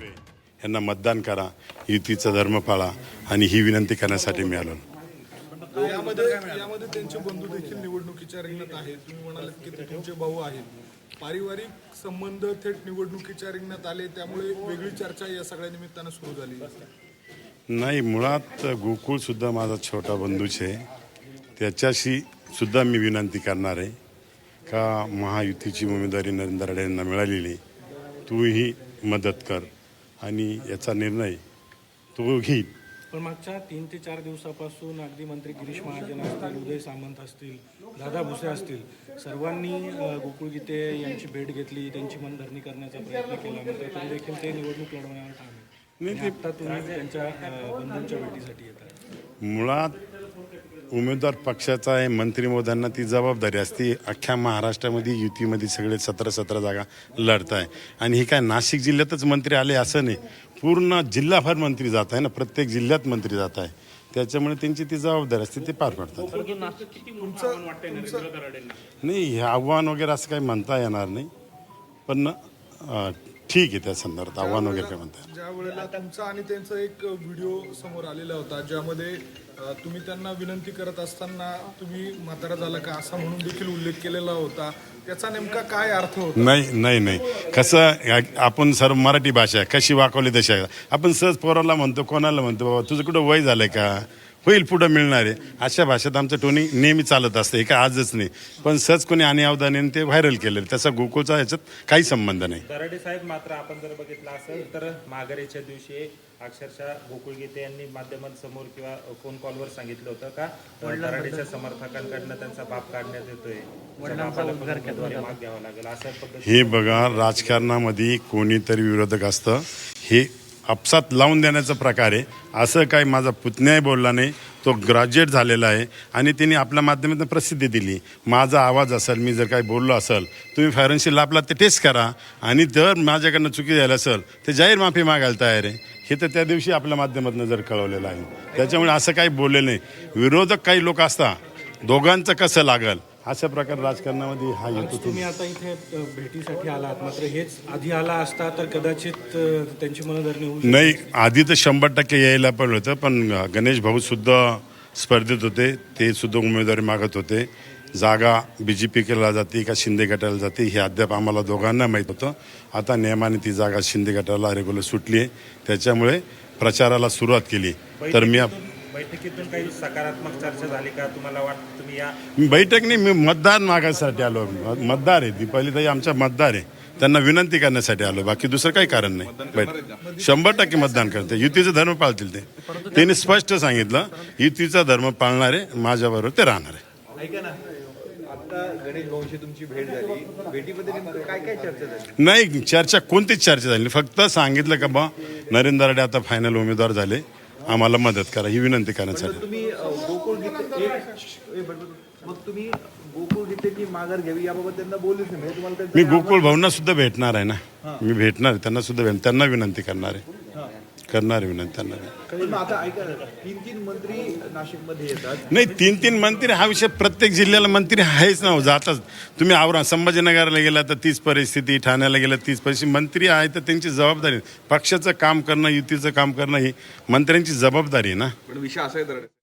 ठाकरे यांना मतदान करा, युतीचा धर्म पाळा आणि ही विनंती करण्यासाठी मी आलो. यामध्ये त्यांचे बंधू देखील निवडणुकीच्या रिंगणात आहेत. तुम्ही म्हणालात की ते तुमचे भाऊ आहेत. पारिवारिक संबंध थेट निवडणुकीच्या रिंगणात आले, त्यामुळे वेगळी चर्चा या सगळ्या निमित्तानं सुरू झाली. नाही, मुळात गोकुळ सुद्धा माझा छोटा बंधूच आहे. त्याच्याशी सुद्धा मी विनंती करणार आहे का महायुतीची उमेदवारी नरेंद्र राणे यांना मिळालेली, तूही मदत कर आणि याचा निर्णय तो घेईल. पण मागच्या 3 ते 4 दिवसापासून अगदी मंत्री गिरीश महाजन असतील, उदय सामंत असतील, दादा भुसे असतील, सर्वांनी गोकुळ गीते यांची भेट घेतली, त्यांची मनधरणी करण्याचा प्रयत्न केला. मात्र तरी देखील ते निवडणूक लढवण्यावर ठाम आहे. नाही, आता तुम्ही त्यांच्या बंधूंच्या भेटीसाठी येत आहे. मुळात उमेदवार पक्षाचा आहे, मंत्री महोदयांना ती जबाबदारी असते. अख्ख्या महाराष्ट्रामध्ये युतीमध्ये सगळे 17 जागा लढत आहे आणि हे काय नाशिक जिल्ह्यातच मंत्री आले असं नाही, पूर्ण जिल्हाभर मंत्री जात आहे ना, प्रत्येक जिल्ह्यात मंत्री जात आहे. त्याच्यामुळे त्यांची ती जबाबदारी असते, ते पार पडतात. नाही, हे आव्हान वगैरे असं काही म्हणता येणार नाही, पण ठीक आहे, त्या संदर्भात आव्हान वगैरे काय म्हणता. ज्या वेळेला तुमचा आणि त्यांचा एक व्हिडिओ समोर आलेला होता, ज्यामध्ये तुम्ही त्यांना विनंती करत असताना तुम्ही म्हातारा झाला का असा म्हणून देखील उल्लेख केलेला होता. त्याचा नेमका काय अर्थ होता? नाही, कसं आपण सर्व मराठी भाषा आहे, कशी वाकवली तशी आहे. आपण सहज पोराला म्हणतो, कोणाला म्हणतो, बाबा तुझं कुठं वय झालंय का, होईल पुढं मिळणार आहे, अशा भाषेत आमचं टोनिंग नेहमी चालत असतं. हे काय आजच नाही, पण सहज कोणी अनावधानाने ते व्हायरल केलेलं, त्याचा गोकुळचा याच्यात काही संबंध नाही. दराडे साहेब मात्र आपण जर बघितलं असेल तर माघारीच्या दिवशी अक्षरशः गोकुळ गीते यांनी माध्यमांसमोर किंवा फोन कॉलवर सांगितलं होतं का दराडेच्या समर्थकांकडनं त्यांचा बाप काढण्यात येतोय, माग घ्यावा लागेल असं पद्धतीने. हे बघा, राजकारणामध्ये कोणीतरी विरोधक असतं, हे आपसात लावून देण्याचा प्रकार आहे. असं काही माझा पुतण्याही बोलला नाही, तो ग्रॅज्युएट झालेला आहे आणि त्यांनी आपल्या माध्यमातून प्रसिद्धी दिली. माझा आवाज असेल, मी जर काही बोललो असेल, तुम्ही फायरनशी लाभला ते टेस्ट करा आणि जर माझ्याकडनं चुकी झाली असेल ते जाहीर माफी मागायला तयार आहे. हे तर त्या दिवशी आपल्या माध्यमातून जर कळवलेलं आहे. त्याच्यामुळे असं काही बोललेलं नाही. विरोधक काही लोक असतात, दोघांचं कसं लागल अशा प्रकारे राजकारणामध्ये हा येतो. तुम्ही आता इथे भेटीसाठी आलात, मात्र हेच आधी आला असता तर कदाचित त्यांची मनधरणी होऊ नाही, आधी तर 100% यायला पण होतं, पण गणेश भाऊ सुद्धा स्पर्धेत होते, ते सुद्धा उमेदवारी मागत होते. जागा BJP केला जाते का शिंदे गटाला जाते हे अद्याप आम्हाला दोघांना माहीत होतं. आता नियमाने ती जागा शिंदे गटाला रेग्युलर सुटली आहे, त्याच्यामुळे प्रचाराला सुरुवात केली. तर मी बैठकीतून काही सकारात्मक चर्चा झाली का, तुम्हाला वाटतं तुम्ही या बैठक नाही, मी मतदान मागायसाठी आलो. मतदार आहे, दीपालीताई आमच्या मतदार आहे, त्यांना विनंती करण्यासाठी आलो, बाकी दुसरं काही कारण नाही. 100% मतदान करते, युतीचा धर्म पाळतील. त्यांनी स्पष्ट सांगितलं युतीचा धर्म पाळणारे माझ्याबरोबर ते राहणार आहे. ऐका ना, आता गणेश भाऊंशी तुमची भेट झाली, भेटीमध्ये नेमकं काय काय चर्चा झाली? नाही, चर्चा कोणतीच चर्चा झाली, फक्त सांगितलं का बा नरेंद्र राणे आता फायनल उमेदवार झाले, आम्हाला मदत करा ही विनंती करण्यासाठी. तुम्ही गोकुळ गीते मग तुम्ही गोकुळ गीतेची माघार घ्यावी याबाबत त्यांना बोलूच नाही, म्हणजे तुम्हाला मी गोकुळ भाऊंना सुद्धा भेटणार आहे ना, मी भेटणार आहे त्यांना सुद्धा, त्यांना विनंती करणार आहे, करणार आहे विनंती त्यांना. आता ऐका, 3 मंत्री नाशिकमध्ये येतात. नाही, 3 मंत्री हा विषय, प्रत्येक जिल्ह्याला मंत्री आहेच ना, जातात. तुम्ही आवरा संभाजीनगरला गेला तर तीच परिस्थिती, ठाण्याला गेला तीच परिस्थिती. मंत्री आहे तर त्यांची जबाबदारी, पक्षाचं काम करणं, युतीचं काम करणं ही मंत्र्यांची जबाबदारी आहे ना. पण विषय असा आहे